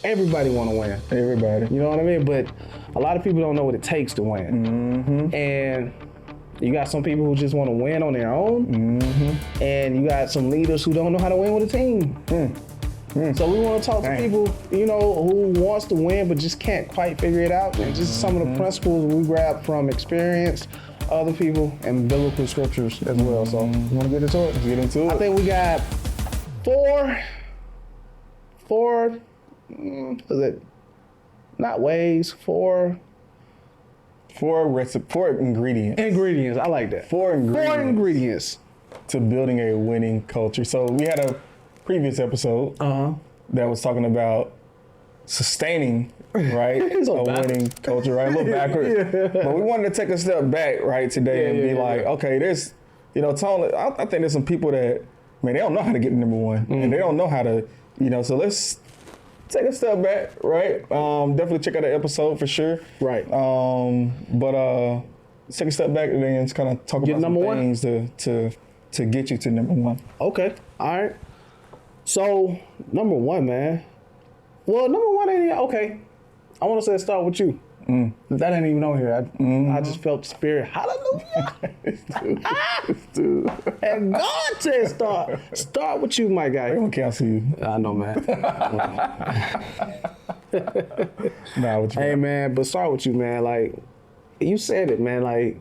everybody want to win. Everybody. You know what I mean? But a lot of people don't know what it takes to win. And you got some people who just want to win on their own. And you got some leaders who don't know how to win with a team. So we want to talk to people, you know, who wants to win but just can't quite figure it out. And just some of the principles we grab from experience, other people, and biblical scriptures as well. So you want to get into it? Let's get into it. I think we got four, is it not ways, four ingredients. Ingredients, I like that. Four ingredients to building a winning culture. So we had a previous episode that was talking about sustaining, right, a winning culture, right? A little backwards. But we wanted to take a step back, right, today and be like, okay, there's, you know, Tony, I think there's some people that, man, they don't know how to get to number one. And they don't know how to, you know, so let's take a step back, right? Definitely check out the episode for sure. Right. But let's take a step back and then just kind of talk about some things to get you to number one. Okay, all right. So, number one, man. Well, number one ain't okay. I want to say start with you. That ain't even on here. I just felt the spirit. Hallelujah. And God said start. Start with you, my guy. I don't cancel you. I know, man. Nah, what you Hey, man, but start with you, man. Like, you said it, man. Like,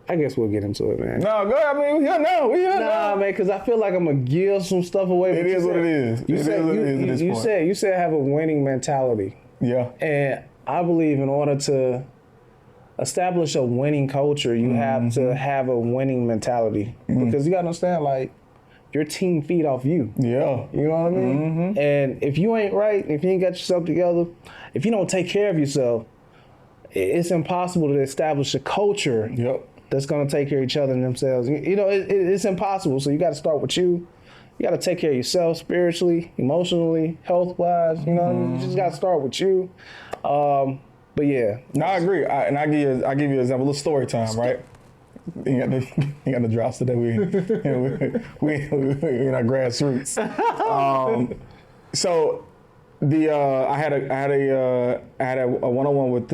I guess we'll get into it, man. No, go ahead. I mean, we here now. Nah, man, because I feel like I'm going to give some stuff away. It is what it is. You said have a winning mentality. Yeah. And I believe in order to establish a winning culture, you have to have a winning mentality. Because you got to understand, like, your team feed off you. Yeah. You know what I mean? And if you ain't right, if you ain't got yourself together, if you don't take care of yourself, it's impossible to establish a culture that's going to take care of each other and themselves. You know, it's impossible. So you got to start with you. You got to take care of yourself spiritually, emotionally, health-wise. You know, you just got to start with you. But yeah. No, I agree. And I give you an example. A little story time, right? You got the drops today. We in our grassroots. So I had a one-on-one with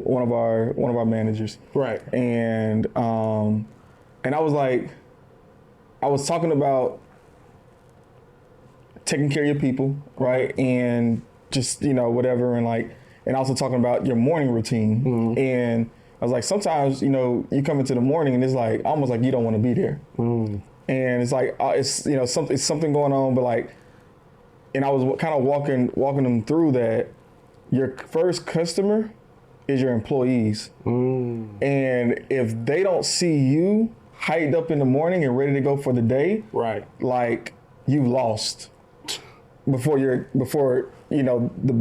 one of our managers. Right. And I was talking about taking care of your people, right? And just, whatever, and also talking about your morning routine. And I was like, sometimes, you come into the morning and it's like, almost like you don't want to be there. And it's like, it's something going on, but and I was kind of walking them through that your first customer is your employees. And if they don't see you hyped up in the morning and ready to go for the day, right, like you've lost before the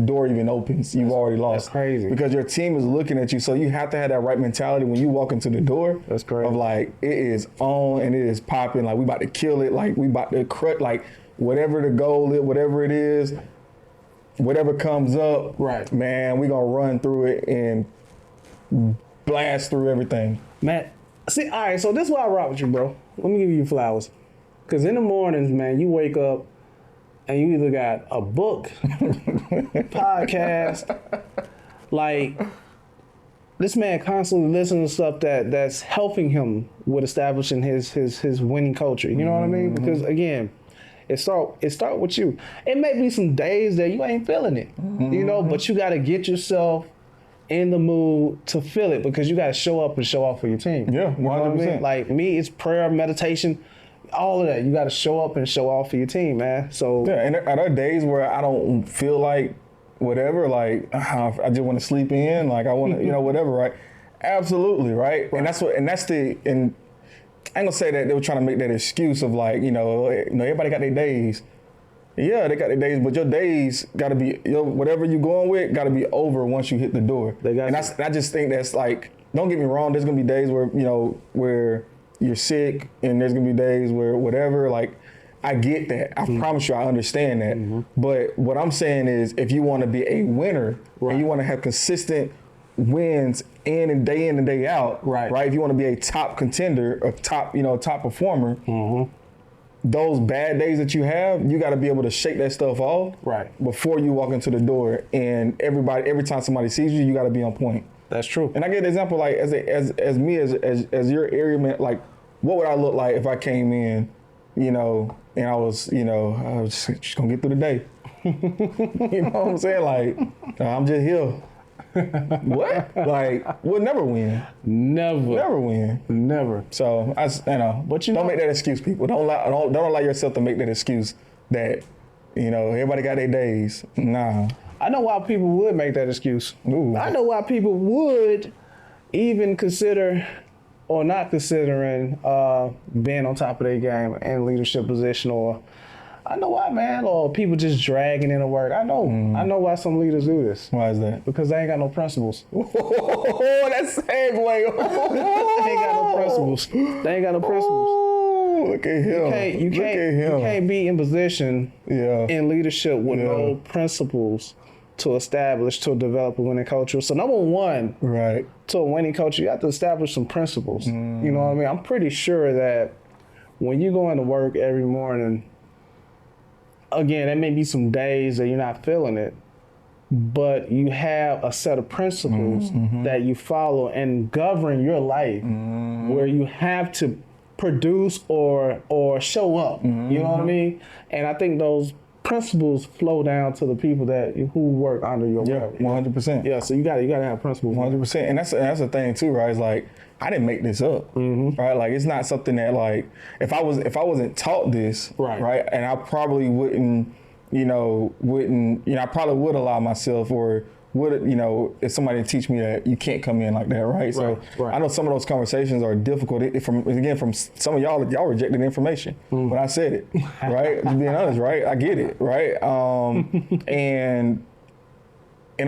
door even opens. You've already lost. That's crazy. Because your team is looking at you. So you have to have that right mentality when you walk into the door. That's crazy. Of like, it is on and it is popping. Like, we about to kill it. Like, we about to like, whatever the goal is, whatever it is, whatever comes up, right, man, we gonna run through it and blast through everything. Man, see, all right, so this is why I rock with you, bro. Let me give you flowers. Because in the mornings, man, you wake up and you either got a book, podcast, like, this man constantly listening to stuff that's helping him with establishing his winning culture. You know what I mean? Because, again, it start with you. It may be some days that you ain't feeling it, but you got to get yourself in the mood to feel it, because you got to show up and show off for your team. Yeah, 100%. You know what I mean? Like me, it's prayer, meditation, all of that. You got to show up and show off for your team, man. So yeah, and are there days where I don't feel like whatever, like I just want to sleep in, like I want to, whatever, right? Absolutely, right? And and I ain't gonna say that they were trying to make that excuse of like, everybody got their days. Yeah, they got their days, but your days got to be, whatever you're going with, got to be over once you hit the door. I just think that's like, don't get me wrong, there's gonna be days where, where you're sick, and there's gonna be days where whatever, like, I get that. I promise you, I understand that. But what I'm saying is, if you want to be a winner, and you want to have consistent wins in and day out, right? If you want to be a top contender, a top, top performer, those bad days that you have, you got to be able to shake that stuff off before you walk into the door. And every time somebody sees you, you got to be on point. That's true. And I get an example, like as your area man, like what would I look like if I came in, and I was just gonna get through the day. You know what I'm saying? Like, I'm just here. What? Like, we'll never win. Never win. Never. So but don't make that excuse, people. Don't allow yourself to make that excuse that, everybody got their days. Nah. I know why people would make that excuse. Ooh. I know why people would even consider or not considering being on top of their game in leadership position, or I know why, man, or people just dragging into work. I know why some leaders do this. Why is that? Because they ain't got no principles. Oh, that's segue. They ain't got no principles. They ain't got no principles. Oh, look at him. You can't be in position in leadership with no principles to establish, to develop a winning culture. So number one, to a winning culture, you have to establish some principles. You know what I mean? I'm pretty sure that when you go into work every morning, again, there may be some days that you're not feeling it, but you have a set of principles that you follow and govern your life where you have to produce or show up. You know what I mean? And I think those principles flow down to the people who work under your work. 100%. Yeah, so you gotta have principles. 100%. And that's the thing too, right? It's like, I didn't make this up, right? Like, it's not something that, like, if I wasn't taught this, right? And I probably wouldn't, I probably would allow myself, or would, if somebody teach me that you can't come in like that, right? So I know some of those conversations are difficult. From some of y'all rejected information when I said it, right? Just being honest, right? I get it, right? And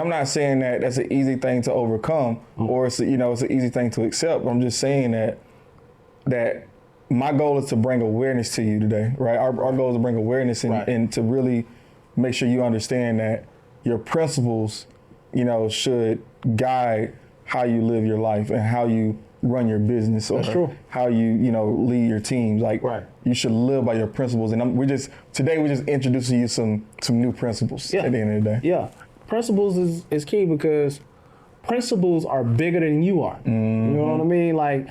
I'm not saying that that's an easy thing to overcome, or it's an easy thing to accept. I'm just saying that my goal is to bring awareness to you today, right? Our goal is to bring awareness and to really make sure you understand that your principles, should guide how you live your life and how you run your business, or how you, lead your teams. Like, you should live by your principles. And we're just introducing you some new principles at the end of the day. Yeah. Principles is key, because principles are bigger than you are. You know what I mean? Like,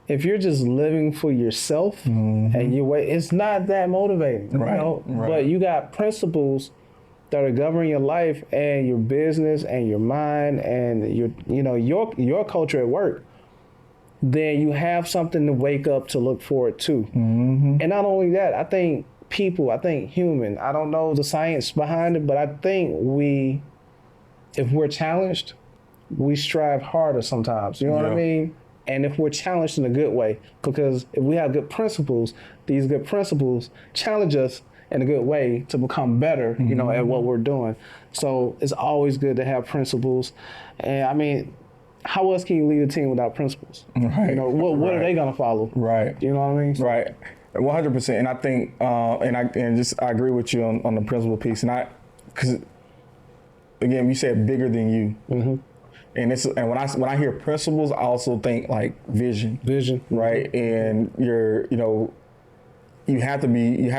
if you're just living for yourself and your way, it's not that motivating. But you got principles that are governing your life and your business and your mind and your culture at work. Then you have something to wake up to look forward to. And not only that, I think human, I don't know the science behind it, but I think if we're challenged, we strive harder sometimes. You know what I mean? And if we're challenged in a good way, because if we have good principles, these good principles challenge us in a good way to become better, at what we're doing. So it's always good to have principles. And I mean, how else can you lead a team without principles? Right. What are they gonna follow? Right. You know what I mean? Right. 100%. And I think, I agree with you on the principle piece. Because again, you said bigger than you. And when I hear principles, I also think like vision, right? And you have to be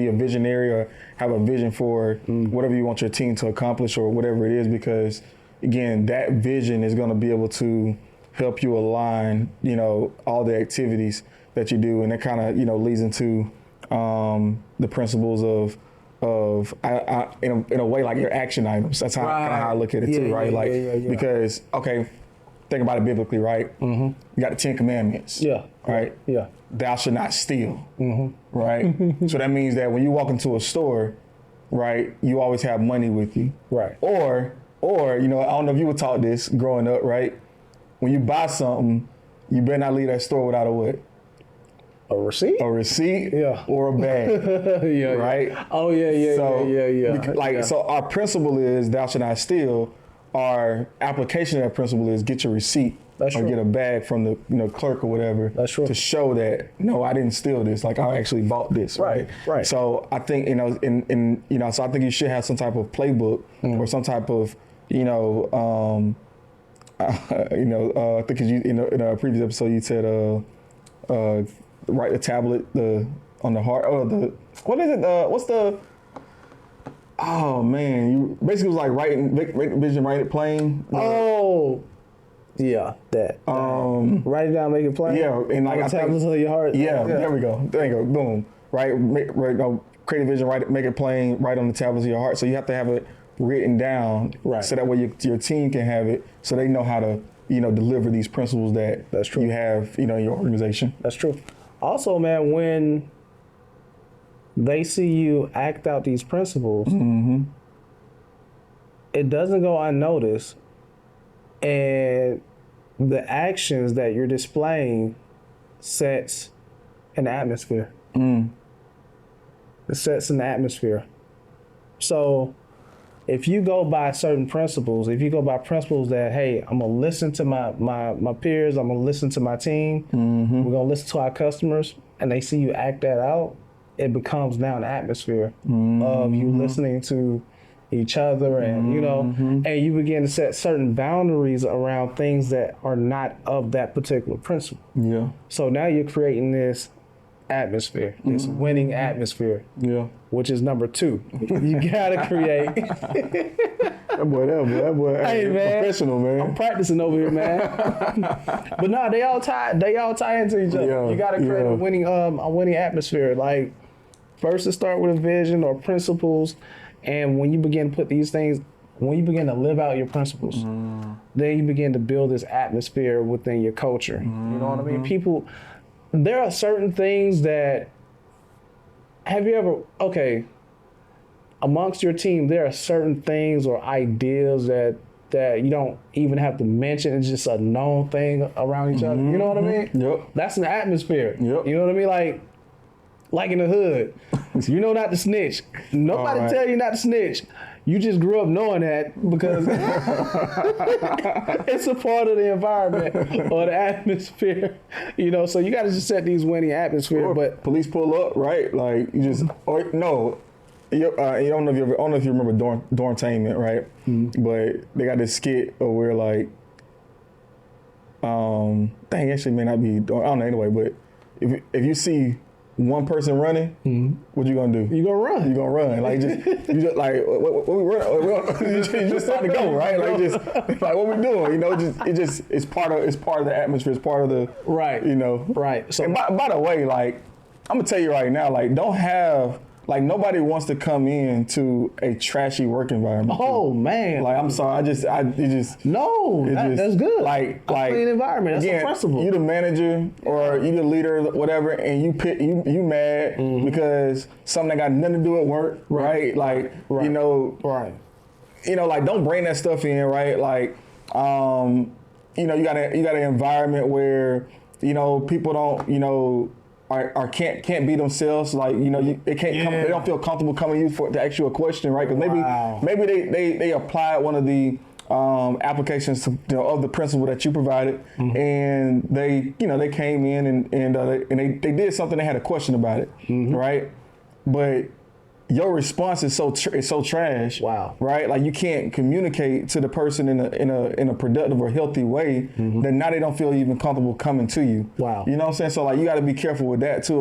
a visionary, or have a vision for whatever you want your team to accomplish, or whatever it is, because again, that vision is going to be able to help you align, all the activities that you do, and that kind of, leads into the principles of in a way, like your action items. That's how I look at it too, right? Because think about it biblically, right? You got the 10 Commandments, right? Thou shalt not steal, right? So that means that when you walk into a store, right, you always have money with you, right? Or I don't know if you were taught this growing up, right? When you buy something, you better not leave that store without a what? A receipt? A receipt, or a bag, right? Oh yeah. So our principle is thou shalt not steal. Our application of that principle is get your receipt, get a bag from the clerk or whatever. That's true. To show that no, I didn't steal this. Like, I actually bought this. Right. So I think so I think you should have some type of playbook or some type of I think in a previous episode you said write the tablet, on the heart. What is it? What's the? Oh man, you basically was like make vision, write it plain. Oh, yeah, that. Write it down, make it plain. Yeah, and like tablets of your heart. Yeah, there we go. There you go. Boom. Right. Create a vision, write it, make it plain, write on the tablets of your heart. So you have to have it written down, right? So that way your team can have it, so they know how to deliver these principles that's true. You have in your organization. That's true. Also, man, when they see you act out these principles, mm-hmm. it doesn't go unnoticed, and the actions that you're displaying sets an atmosphere. It sets an atmosphere. So if you go by certain principles, if you go by principles that, hey, I'm gonna listen to my peers, I'm gonna listen to my team, mm-hmm. we're gonna listen to our customers, and they see you act that out, it becomes now an atmosphere mm-hmm. of you listening to each other, and mm-hmm. and you begin to set certain boundaries around things that are not of that particular principle. Yeah. So now you're creating this atmosphere, this mm-hmm. winning atmosphere. Yeah. Which is number 2. You gotta create. that boy, hey man, professional, man. I'm practicing over here, man. But no, they all tie into each other. Yeah, you gotta create a winning atmosphere. Like, first to start with a vision or principles, and when you begin to put these things, when you begin to live out your principles, then you begin to build this atmosphere within your culture. You know what I mean? There are certain things that, amongst your team, there are certain things or ideas that you don't even have to mention. It's just a known thing around each other. You know what I mean? Yep. That's an atmosphere. Yep. You know what I mean? Like in the hood, you know not to snitch. Nobody tell you not to snitch. You just grew up knowing that because it's a part of the environment or the atmosphere, so you got to just set these winning atmosphere. Or but police pull up, right? Like you just, or no, you don't know if you remember Dormtainment, right? Mm-hmm. But they got this skit where like, actually may not be, I don't know anyway, but if you see one person running, what you gonna do? You gonna run. You gonna run. Like you just like what we run? You just start to go, right? Like just like what we doing? It's part of the atmosphere. It's part of the right. Right. So and by the way, like I'm gonna tell you right now, like don't have. Like nobody wants to come into a trashy work environment. Oh man! Like I'm sorry, that's good. Like clean environment. That's a principle. You the manager or you the leader, whatever, and you mad because something that got nothing to do with work, right? Like right. Like don't bring that stuff in, right? Like you got an environment where people don't Or can't be themselves, like they can't come, they don't feel comfortable coming to you to ask you a question, right? Because maybe they applied one of the applications of the principle that you provided, and they came in and they did something, they had a question about it, right? But your response is so trash. Wow. Right? Like you can't communicate to the person in a productive or healthy way, then now they don't feel even comfortable coming to you. Wow. You know what I'm saying? So like you got to be careful with that too,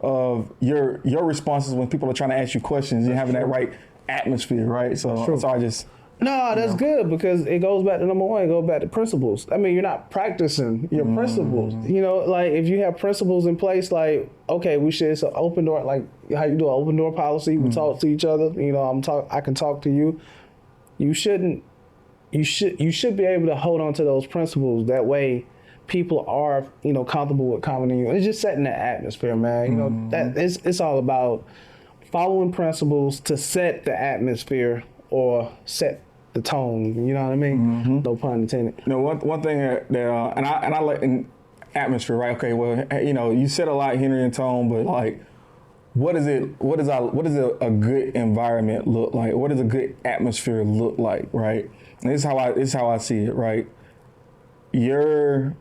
of your responses when people are trying to ask you questions, you're having that right atmosphere, right? So I just No, that's good because it goes back to number one, it goes back to principles. I mean, you're not practicing your principles. Like if you have principles in place, like, okay, it's an open door, like how you do an open door policy, we talk to each other, I can talk to you. You should be able to hold on to those principles. That way people are, comfortable with coming to you. It's just setting that atmosphere, man. That it's all about following principles to set the atmosphere or set the tone, you know what I mean? No pun intended. One thing that and I like in atmosphere, right? Okay, well, you said a lot, Henry and Tone, but like, what does a good environment look like? What does a good atmosphere look like, right? And this is how I see it, right? Your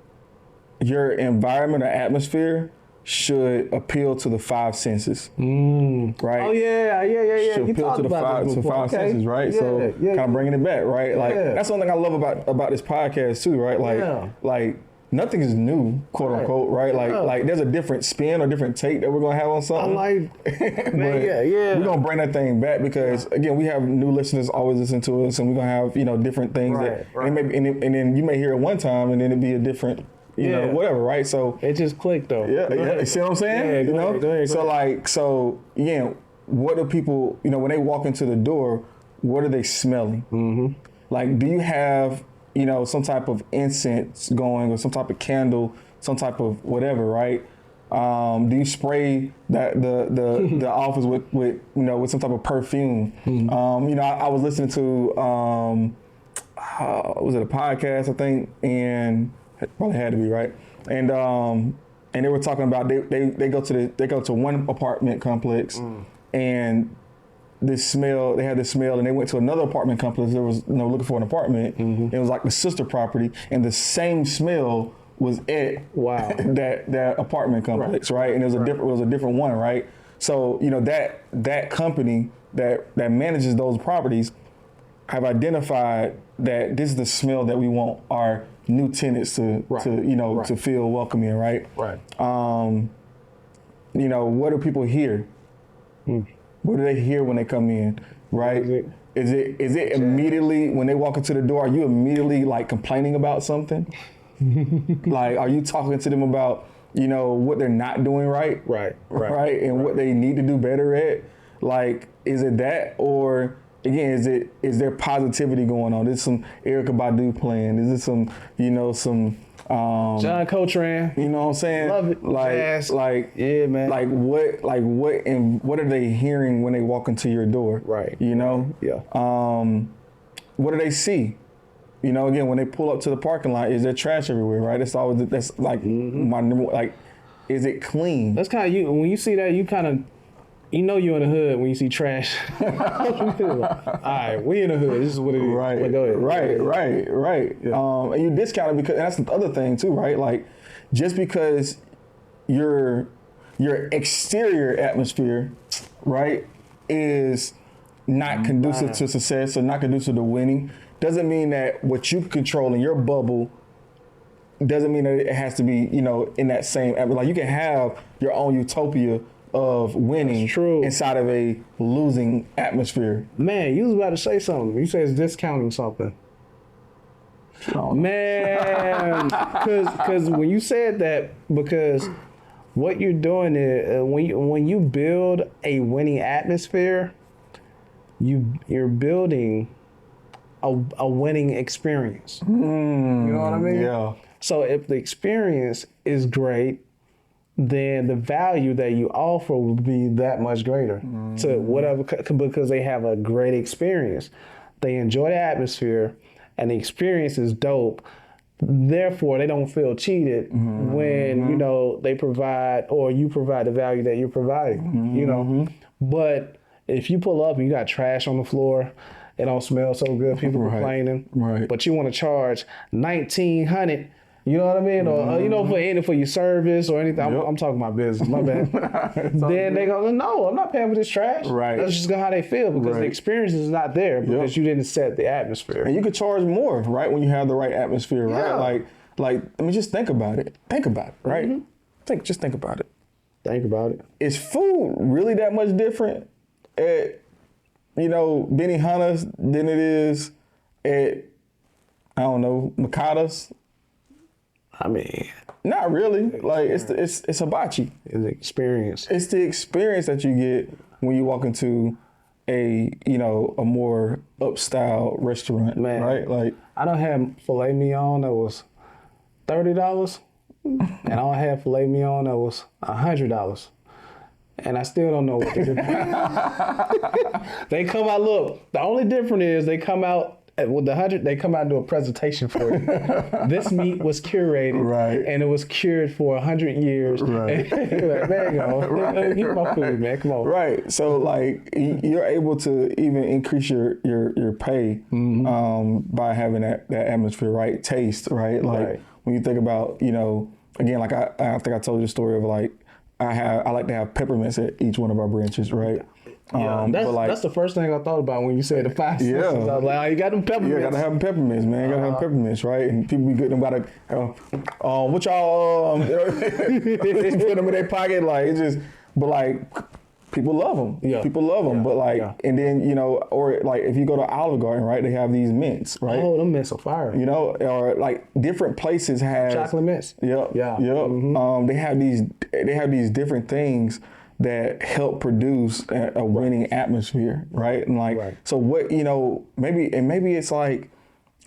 environment or atmosphere should appeal to the 5 senses, right? Oh yeah. Should appeal to the five senses, right? Yeah, so kind of bringing it back, right? Like that's one thing I love about this podcast too, right? Like nothing is new, quote unquote, right? Like there's a different spin or different take that we're gonna have on something. I like, man, yeah. We're gonna bring that thing back because again, we have new listeners always listen to us, and we're gonna have different things and then you may hear it one time, and then it'd be a different. You know, whatever, right? So it just clicked though. Yeah. You see what I'm saying? Yeah, go ahead. So what do people, when they walk into the door, what are they smelling? Mm-hmm. Like, do you have, some type of incense going or some type of candle, some type of whatever, right? Do you spray the office with some type of perfume? Mm-hmm. I was listening to was it a podcast, I think, and it probably had to be, right? And they were talking about they go to one apartment complex and they had this smell, and they went to another apartment complex. There was looking for an apartment. Mm-hmm. It was like the sister property, and the same smell was at that apartment complex, right? And it was a different one, right? So that company that manages those properties have identified that this is the smell that we want our new tenants to feel welcome in, right? Right. What do people hear? What do they hear when they come in, right? Is it immediately when they walk into the door? Are you immediately like complaining about something? Like, are you talking to them about what they're not doing right? Right. And what they need to do better at? Like, is it that, or again, is there positivity going on? Is some Erykah Badu playing? Is it some John Coltrane? You know what I'm saying? Love it. Yeah, man. What are they hearing when they walk into your door? Right. Yeah. What do they see? Again, when they pull up to the parking lot, is there trash everywhere? Right. That's like my number. Like, is it clean? That's kind of when you see that, you kind of. You're in the hood when you see trash. All right, we in the hood. This is what it is. Right. Go ahead. Right. Yeah. And you discount it because that's the other thing too, right? Like, just because your exterior atmosphere, right, is not conducive to success or not conducive to winning, doesn't mean that what you control in your bubble doesn't mean that it has to be, in that same. Like, you can have your own utopia of winning inside of a losing atmosphere. Man, you was about to say something. You said it's discounting something. Man, because when you said that, because what you're doing is when you build a winning atmosphere, you're building a winning experience. You know what I mean? Yeah. So if the experience is great, then the value that you offer will be that much greater to whatever, because they have a great experience. They enjoy the atmosphere and the experience is dope. Therefore, they don't feel cheated when, they provide or you provide the value that you're providing, But if you pull up and you got trash on the floor, it don't smell so good, people complaining, but you want to charge $1,900. You know what I mean? Or, for your service or anything. I'm talking about business, my bad. Then they go, no, I'm not paying for this trash. Right. That's just how they feel because the experience is not there because you didn't set the atmosphere. And you could charge more, right, when you have the right atmosphere, right? Like, I mean, just think about it. Think about it, right? Just think about it. Think about it. Is food really that much different at, Benihana's than it is at, I don't know, Mikada's? I mean, not really. Like, it's hibachi. It's the experience. It's the experience that you get when you walk into a more upstyle restaurant, man, right? Like, I don't have filet mignon that was $30, and I don't have filet mignon that was $100. And I still don't know what to do. They come out, look, the only difference is they come out with the 100, they come out and do a presentation for you. This meat was curated, and it was cured for 100 years. Right. Like, man, eat my food, man. Come on. Right. So, like, you're able to even increase your pay by having that atmosphere, right? Taste, right? Like, when you think about, again, like I think I told you the story of, like, I like to have peppermints at each one of our branches, right? Yeah, that's the first thing I thought about when you said the 5 senses. I was like, oh, you got them peppermints. Yeah, gotta have them peppermints, man. Gotta have peppermints, right? And people be good. Them gotta, what y'all put them in their pocket, like it's just. But like, people love them. Yeah. People love them. But like, and then or like if you go to Olive Garden, right? They have these mints, right? Oh, them mints are fire. Or like different places have chocolate mints. Yep. Yeah. Yep. Mm-hmm. They have these different things that help produce a winning atmosphere, right? And like, so what, maybe it's like,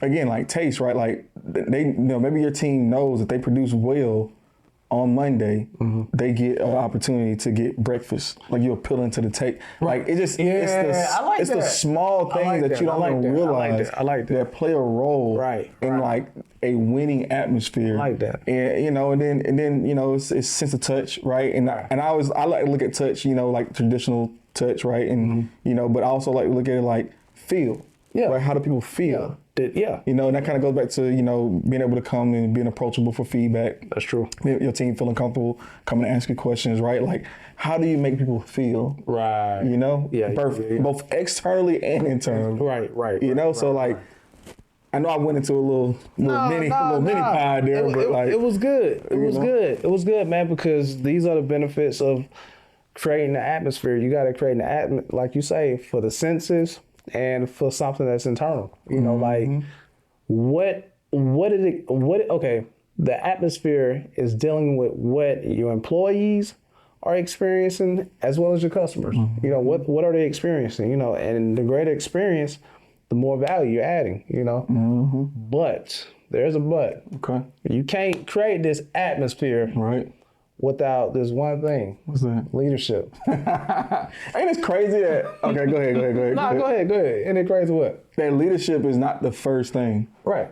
again, like taste, right? Like maybe your team knows that they produce well on Monday, they get an opportunity to get breakfast. Like you appeal into the take. Like it just, it's the small things that you don't even realize that play a role in like a winning atmosphere. I like that. And and then it's sense of touch, right? And I like to look at touch, like traditional touch, right? And but I also like to look at it like feel. Yeah. Right? How do people feel? Yeah. And that kind of goes back to, being able to come and being approachable for feedback. That's true. Your team feeling comfortable coming to ask you questions, right? Like, how do you make people feel? Right. Yeah. Both externally and internally. Right. So like, I know I went into a little mini pie there, but like. It was good. It was good. It was good, man, because these are the benefits of creating the atmosphere. You got to create an atmosphere, like you say, for the senses. And for something that's internal, like the atmosphere is dealing with what your employees are experiencing as well as your customers. What are they experiencing? And the greater experience, the more value you're adding. But there's a but. Okay. You can't create this atmosphere without this one thing. What's that? Leadership. Ain't it crazy that, okay, go ahead. No, go ahead. Ain't it crazy what? That leadership is not the first thing. Right.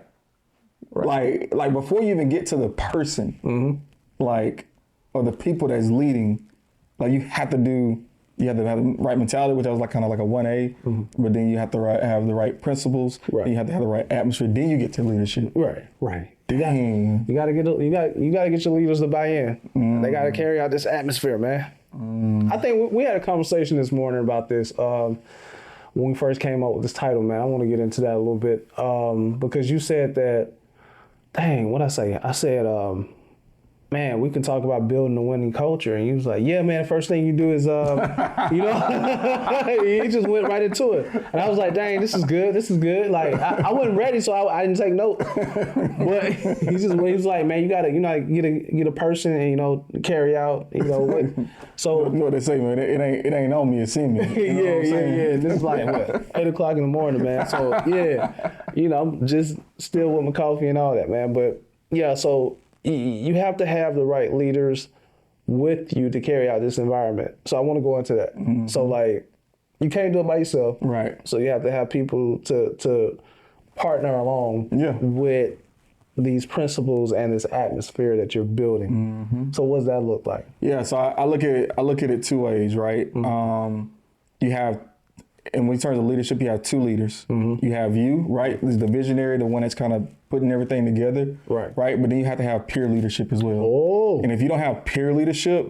Like before you even get to the person, like, or the people that's leading, like you have to have the right mentality, which I was like kind of like a 1A, but then you have to have the right principles, and you have to have the right atmosphere, then you get to leadership. Right. Dang. You gotta get your leaders to buy in. They gotta carry out this atmosphere, man. I think we had a conversation this morning about this when we first came up with this title, man. I want to get into that a little bit because you said that. Dang, what'd I say? I said, man, we can talk about building a winning culture. And he was like, yeah, man, the first thing you do is, he just went right into it. And I was like, dang, this is good. Like, I wasn't ready, so I didn't take notes. But he was like, man, you gotta, get a person and, carry out, what. So. You know what they say, man, it ain't on me, it's in me. Yeah. This is like, what, 8 o'clock in the morning, man. So, yeah, I'm just still with my coffee and all that, man. But, yeah, so. You have to have the right leaders with you to carry out this environment. So I want to go into that. So like, you can't do it by yourself. Right. So you have to have people to partner along with these principles and this atmosphere that you're building. So what does that look like? Yeah. So I look at it 2 ways, right? You have, and in terms of leadership, you have 2 leaders. You have you, right? This is the visionary, the one that's kind of putting everything together, right? But then you have to have peer leadership as well. Oh. And if you don't have peer leadership,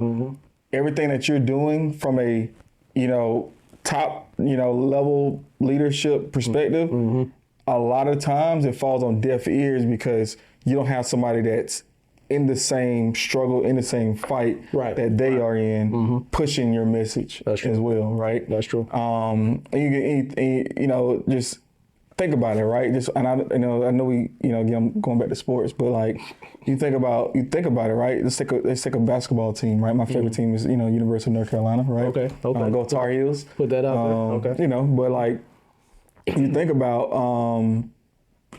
everything that you're doing from a, top, level leadership perspective, a lot of times it falls on deaf ears because you don't have somebody that's in the same struggle, in the same fight that they are in, pushing your message as well, right? That's true. And just think about it, right? Just, and I know we, again, I'm going back to sports, but like, you think about it, right? Let's take a basketball team, right? My favorite team is, University of North Carolina, right? Okay. Go Tar Heels. Put that out there. Okay. But like, you think about,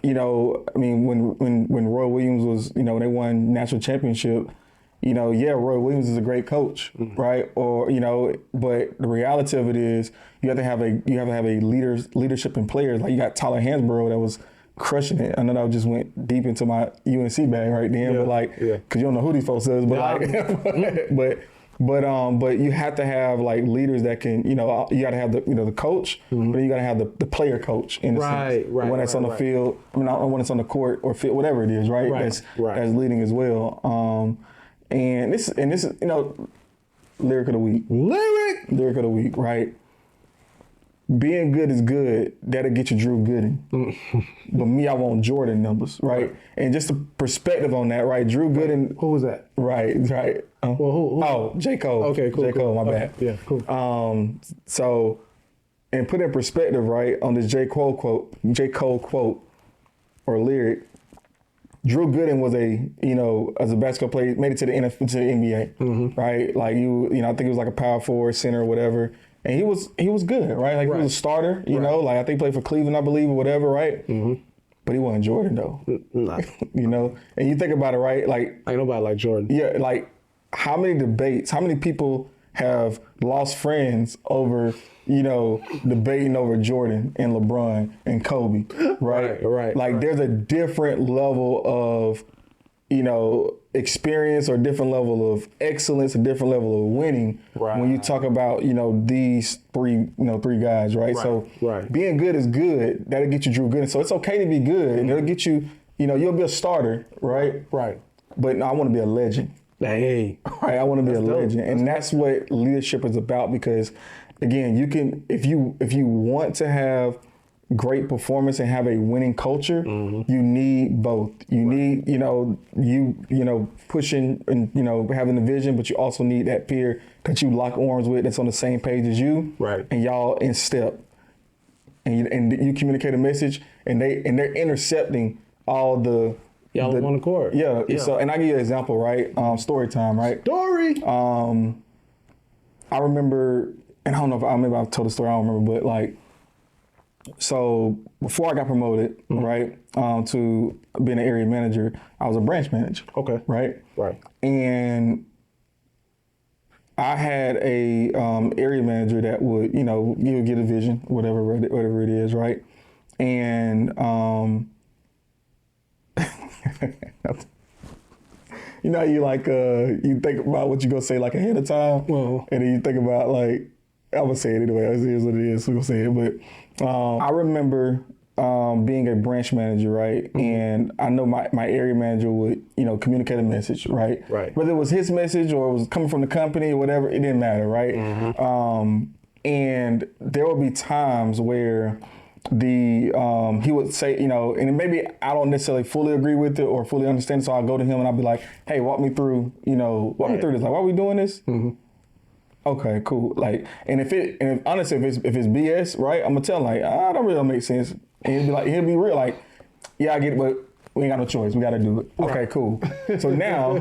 when Roy Williams was, they won national championship, Roy Williams is a great coach, right? Or, but the reality of it is you have to have a leadership in players. Like you got Tyler Hansborough that was crushing it. I know that I just went deep into my UNC bag right then, but because you don't know who these folks is, but but you have to have like leaders that can, you got to have the coach, but then you got to have the player coach in the sense. The one that's on the field, not one that's on the court or field, whatever it is, right? That's leading as well. And this is, lyric of the week. Lyric of the week, right? being good is good. That'll get you Drew Gooden. But me, I want Jordan numbers, right? And just a perspective on that, right? Drew Gooden. Who was that? Right. Well, who? Oh, J. Cole. Okay, cool. J. Cole, my Okay, bad. yeah, cool. So, and put in perspective, right, on this J. Cole quote or lyric, Drew Gooden was as a basketball player, made it to the NFL, to the NBA, right? Like I think it was like a power forward, center, or whatever. And he was good, right? Like he was a starter, you know, like I think he played for Cleveland, I believe, or whatever, right? But he wasn't Jordan though. Nah. You know, and you think about it, right? Like ain't nobody like Jordan. Yeah, like how many debates, how many people have lost friends over, debating over Jordan and LeBron and Kobe, right? Right. Like there's a different level of, experience or different level of excellence, a different level of winning when you talk about, these three guys, right? So being good is good. That'll get you Drew Gooden. So it's okay to be good. And it'll get you, you'll be a starter, right? Right. But I want to be a legend. Hey. Right, I want to be a legend. And that's what leadership is about, because again, you can, if you want to have great performance and have a winning culture, you need both. You need, pushing and, having the vision, but you also need that peer that you lock arms with that's on the same page as you. Right. And y'all in step. And you communicate a message, and they're intercepting all the y'all on the court. Yeah. So, and I give you an example, right? Story time, right? Story. I remember, and I don't know if maybe I've told the story, I don't remember, but so before I got promoted, right, to being an area manager, I was a branch manager. Okay. Right. Right. And I had a area manager that would, get a vision, whatever it is, right? And you think about what you're gonna say ahead of time, and then you think about I'm gonna say it anyway. It is what it is. We're gonna say it, but I remember being a branch manager, right? And I know my area manager would, communicate a message, right? Right. Whether it was his message or it was coming from the company or whatever, it didn't matter, right? And there would be times where he would say, and maybe I don't necessarily fully agree with it or fully understand it, so I'll go to him and I'll be like, hey, walk me through this. Like, why are we doing this? Okay, cool. Honestly, if it's BS, right, I'm gonna tell him that don't really make sense. And he'll be real, yeah, I get it, but we ain't got no choice. We got to do it. Right. Okay, cool. So now,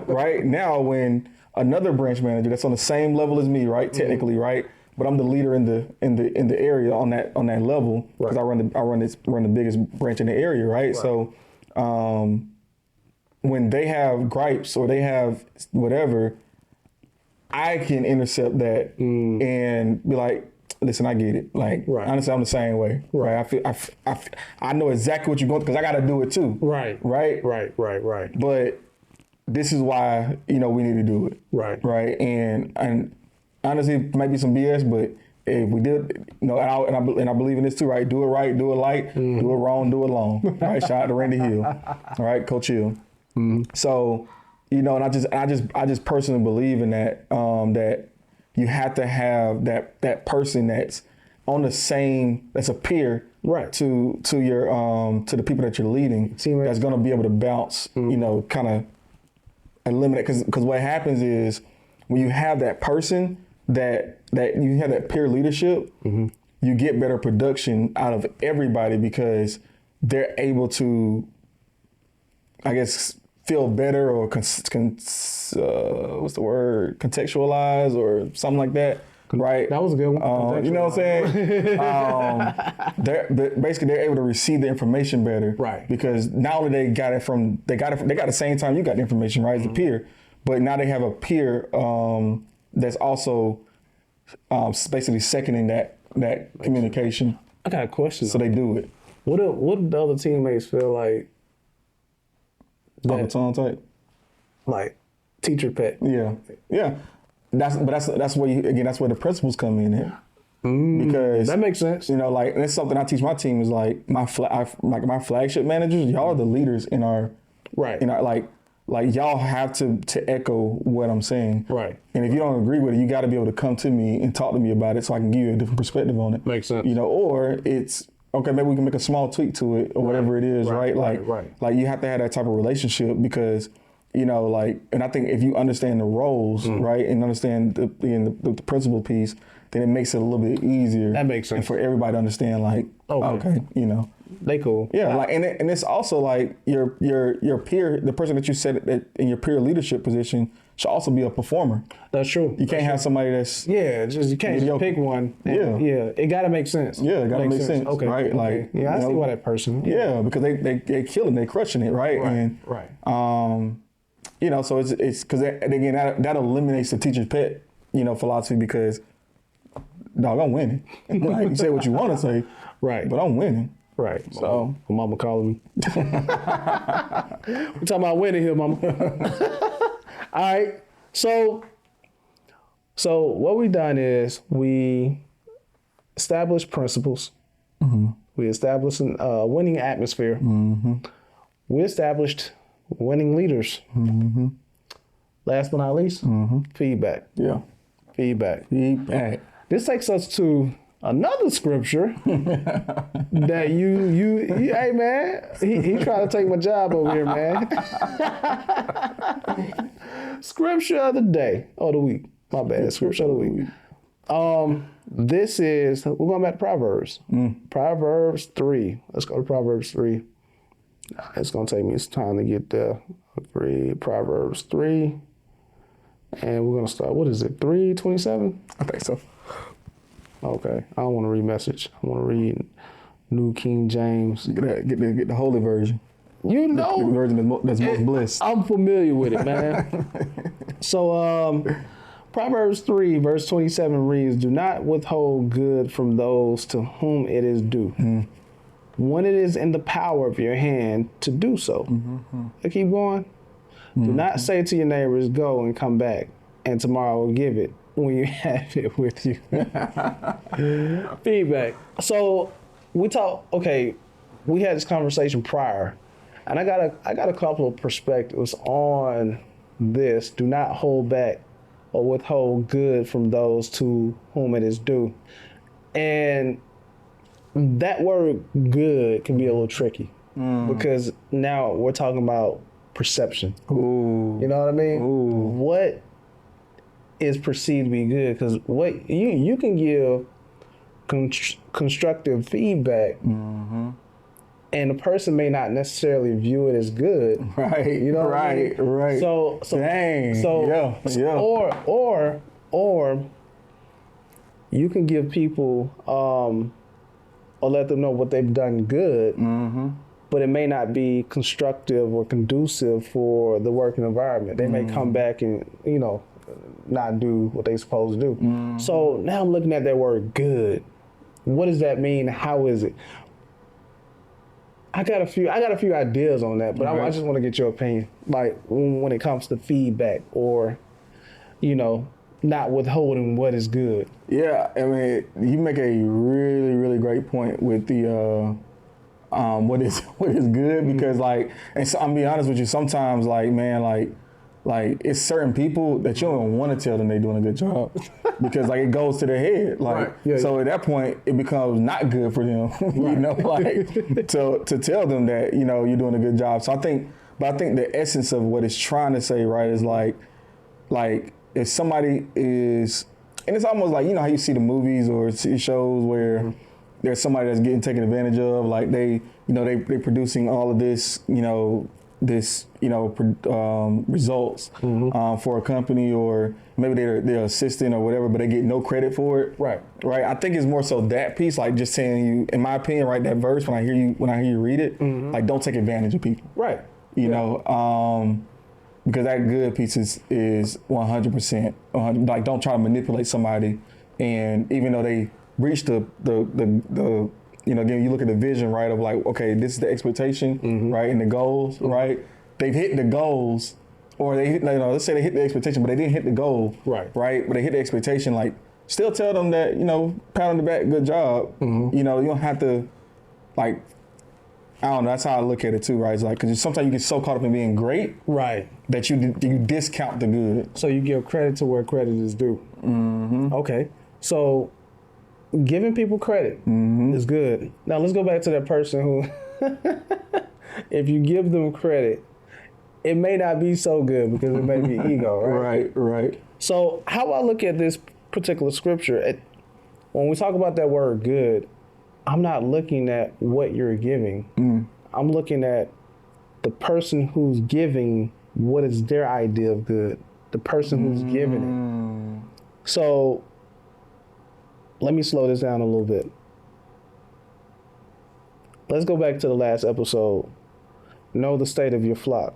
when another branch manager that's on the same level as me, right, technically, right, but I'm the leader in the area on that level, because I run the biggest branch in the area, right? So when they have gripes or they have whatever, I can intercept that and be like, listen, I get it. Honestly, I'm the same way. Right. I know exactly what you're going, because I got to do it too. Right. But this is why, we need to do it. Right. And honestly, it might be some BS, but if we did, and I believe in this too, right? Do it right, do it light, do it wrong, do it long. Right. Shout out to Randy Hill. All right, Coach Hill. So, and I just personally believe in that, that you have to have that person that's on the same, that's a peer, right, to your to the people that you're leading, that's going to be able to bounce, kind of eliminate, because what happens is when you have that person that you have that peer leadership, you get better production out of everybody, because they're able to, I guess, feel better or what's the word? Contextualize or something like that, right? That was a good one. You know what I'm saying? They're able to receive the information better, right? Because not only they got the same time you got the information, right, as a peer, but now they have a peer that's also basically seconding that communication. I got a question. So they do it. What do the other teammates feel like? Baton type, teacher pet. Yeah. That's where that's where the principles come in here. Because that makes sense. And that's something I teach my team is my flagship managers. Y'all are the leaders in our like y'all have to echo what I'm saying. Right. And if you don't agree with it, you got to be able to come to me and talk to me about it so I can give you a different perspective on it. Makes sense. You know, or it's, okay, maybe we can make a small tweak to it or whatever it is, right? Like you have to have that type of relationship because, you know, like, and I think if you understand the roles, right, and understand the principal piece, then it makes it a little bit easier. That makes sense. And for everybody to understand, like, okay, you know. They cool. Yeah, like, and it's also like your peer, the person that you set that in your peer leadership position should also be a performer. That's true. You can't have somebody that's just you can't just pick one. It got to make sense. Yeah, it got to make sense. Okay, right? Okay. Like, yeah, I see why that person. Yeah, because they killing, they crushing it, right? And you know, so it's because again that eliminates the teacher's pet, you know, philosophy because, dog, I'm winning. Like, you say what you want to say, right? But I'm winning. Right. So my mama calling me. We're talking about winning here, mama. All right. So what we done is we established principles. We established a winning atmosphere. We established winning leaders. Last but not least, feedback. Yeah. Feedback. This takes us to another scripture that you hey man, he trying to take my job over here, man. Scripture of the day, or the week. My bad, scripture of the week. This is, we're going back to Proverbs. Proverbs 3. Let's go to Proverbs 3. It's going to take me some time to get there. Proverbs 3. And we're going to start, what is it, 3:27? I think so. Okay, I don't want to read message. I want to read New King James. Get the holy version. You know, the version that's most blessed. I'm familiar with it, man. So, Proverbs 3, verse 27 reads, "Do not withhold good from those to whom it is due, when it is in the power of your hand to do so." I keep going. Do not say to your neighbors, "Go and come back, and tomorrow I will give it," when you have it with you. Feedback. So we had this conversation prior, and I got a couple of perspectives on this. Do not hold back or withhold good from those to whom it is due. And that word good can be a little tricky because now we're talking about perception. Ooh. You know what I mean? Ooh. What is perceived to be good? Because what you can give constructive feedback, and the person may not necessarily view it as good. Right. You know what I mean? Right. So dang. So yeah. Or you can give people or let them know what they've done good, but it may not be constructive or conducive for the working environment. They may come back and, you know, not do what they're supposed to do. So now I'm looking at that word good. What does that mean? How is it? I got a few ideas on that, but I just want to get your opinion. Like when it comes to feedback or, you know, not withholding what is good. Yeah, I mean, you make a really, really great point with the what is good, because like, and so I'm gonna be honest with you, sometimes like, man, like it's certain people that you don't even want to tell them they're doing a good job because like it goes to their head. Like, so at that point it becomes not good for them, you know, like to tell them that, you know, you're doing a good job. So I think the essence of what it's trying to say, right, is like if somebody is, and it's almost like, you know how you see the movies or see shows where there's somebody that's getting taken advantage of, like they producing all of this, results for a company, or maybe they're assistant or whatever, but they get no credit for it. Right. I think it's more so that piece, like just saying, you, in my opinion, right, that verse, when I hear you read it, like don't take advantage of people. Right. You know, because that good piece is 100%. Like don't try to manipulate somebody, and even though they reach the you know, again, you look at the vision, right, of like, okay, this is the expectation, right, and the goals, right? They've hit the goals, or they hit, you know, let's say they hit the expectation, but they didn't hit the goal, right? But they hit the expectation, like, still tell them that, you know, pat on the back, good job. You know, you don't have to, like, I don't know. That's how I look at it too, right? It's like, because sometimes you get so caught up in being great, Right. that you discount the good. So you give credit to where credit is due. Mm-hmm. Okay. So giving people credit is good. Now let's go back to that person who, if you give them credit, it may not be so good because it may be ego, right? Right. So how I look at this particular scripture, when we talk about that word good, I'm not looking at what you're giving. I'm looking at the person who's giving what is their idea of good, the person who's giving it. So let me slow this down a little bit. Let's go back to the last episode. Know the state of your flock.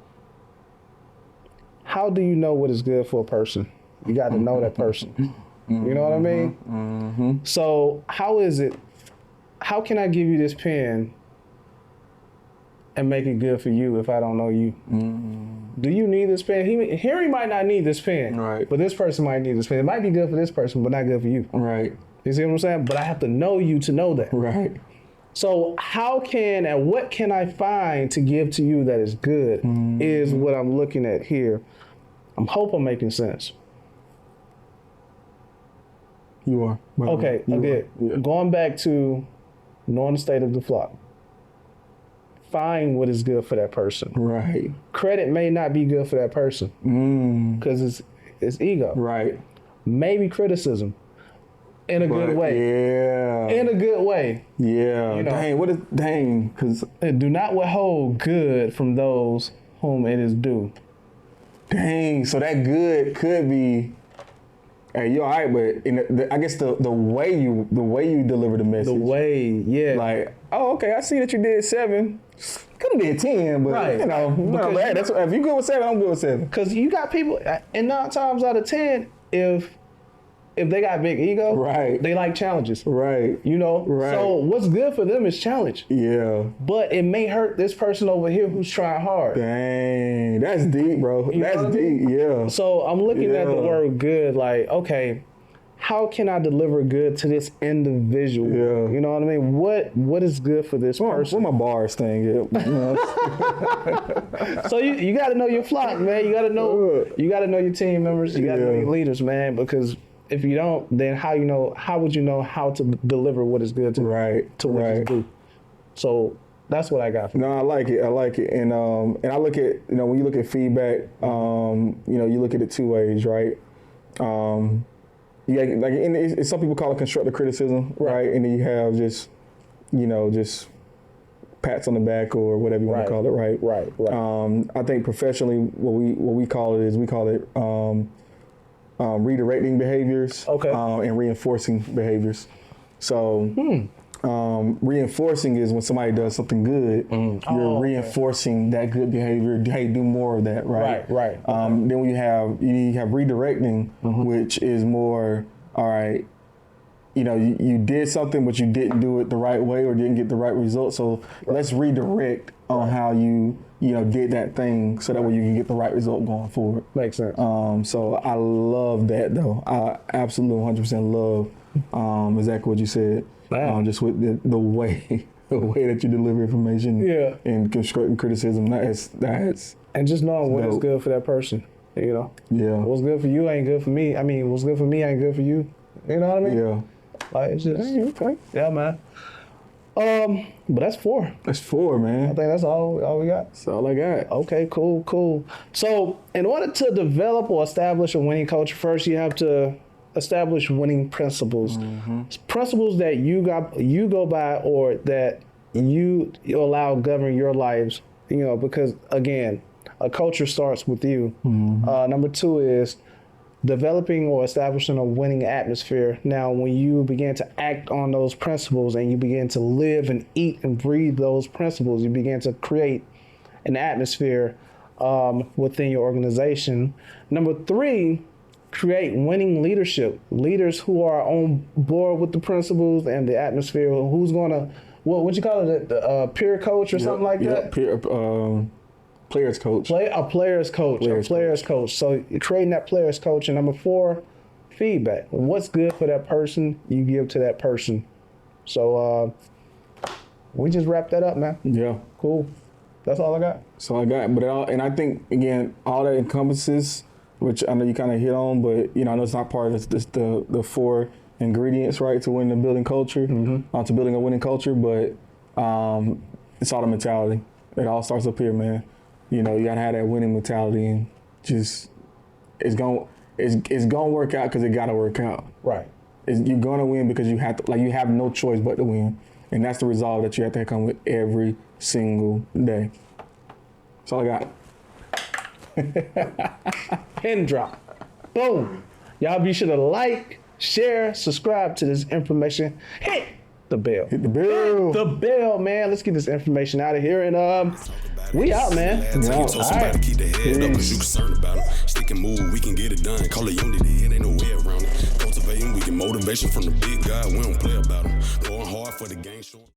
How do you know what is good for a person? You got to know that person. You know what I mean? So how can I give you this pen and make it good for you if I don't know you? Do you need this pen? Harry might not need this pen, right? But this person might need this pen. It might be good for this person, but not good for you. Right. You see what I'm saying? But I have to know you to know that. Right. So what can I find to give to you that is good is what I'm looking at here. I hope I'm making sense. You are. Okay, I did. Yeah. Going back to knowing the state of the flock. Find what is good for that person. Right. Credit may not be good for that person because it's ego. Right. Maybe criticism in a good way. Yeah. In a good way. Yeah. You know, dang. Because do not withhold good from those whom it is due. Dang. So that good could be. Hey, you're all right, but I guess the way you deliver the message. The way, yeah. Like, oh, okay, I see that you did 7. Could have did 10, but right. you know, if you good with 7, I'm good with 7. Because you got people, and 9 times out of 10, if they got big ego, right, they like challenges, right? You know, right. So what's good for them is challenge. Yeah. But it may hurt this person over here who's trying hard. Dang, that's deep, bro. That's deep. Yeah. So I'm looking at the word good, like, okay, how can I deliver good to this individual? Yeah. You know what I mean? What is good for this person? What my bars thing is. You know? So you got to know your flock, man. You got to know your team members. You got to know your leaders, man, because if you don't, then how would you know how to deliver what is good to what is due? So that's what I got. No, I like it. And I look at, when you look at feedback, you look at it 2 ways, right? Some people call it constructive criticism, right? And then you have just pats on the back or whatever you want to call it, right? Right. I think professionally, what we call it redirecting behaviors, and reinforcing behaviors. So reinforcing is when somebody does something good, you're reinforcing that good behavior. Hey, do more of that, right? Right. Then you have redirecting, which is more, all right, you did something, but you didn't do it the right way or didn't get the right result. So let's redirect on how you did that thing so that way you can get the right result going forward. Makes sense. So I love that though. I absolutely 100% love exactly what you said. Just with the way that you deliver information and constructing criticism. That's and just knowing what is good for that person. Yeah. What's good for you ain't good for me. I mean, what's good for me ain't good for you. You know what I mean? Yeah. Like, it's just okay. Yeah, man. But that's 4. That's 4, man. I think that's all we got. That's all I got. Okay, cool. So in order to develop or establish a winning culture, first you have to establish winning principles. Principles that you go by or that you allow govern your lives, because again, a culture starts with you. Number 2 is developing or establishing a winning atmosphere. Now, when you begin to act on those principles and you begin to live and eat and breathe those principles, you begin to create an atmosphere within your organization. Number 3, create winning leadership. Leaders who are on board with the principles and the atmosphere. Who's going to, what you call it, the peer coach or something like that? Players coach. A players coach. So you're creating that players coach. And number 4, feedback. What's good for that person, you give to that person. So We just wrapped that up, man. Yeah. Cool. That's all I got. That's all I got. But and I think, again, all that encompasses, which I know you kind of hit on, but, I know it's not part of the 4 ingredients, right, to winning the building culture, to building a winning culture, but it's all the mentality. It all starts up here, man. You gotta have that winning mentality, and just it's gonna work out because it gotta work out. Right. You're gonna win because you have to, you have no choice but to win, and that's the resolve that you have to come with every single day. That's all I got. Pin drop. Boom. Y'all be sure to like, share, subscribe to this information. Hit the bell. Hit the bell. Hit the bell, man. Let's get this information out of here, and we out, man. All right. Keep the head up, cause you concerned about it. Stick and move, we can get it done. Call it unity, it ain't no way around it. Cultivating, we get motivation from the big guy. We don't play about it. Going hard for the game.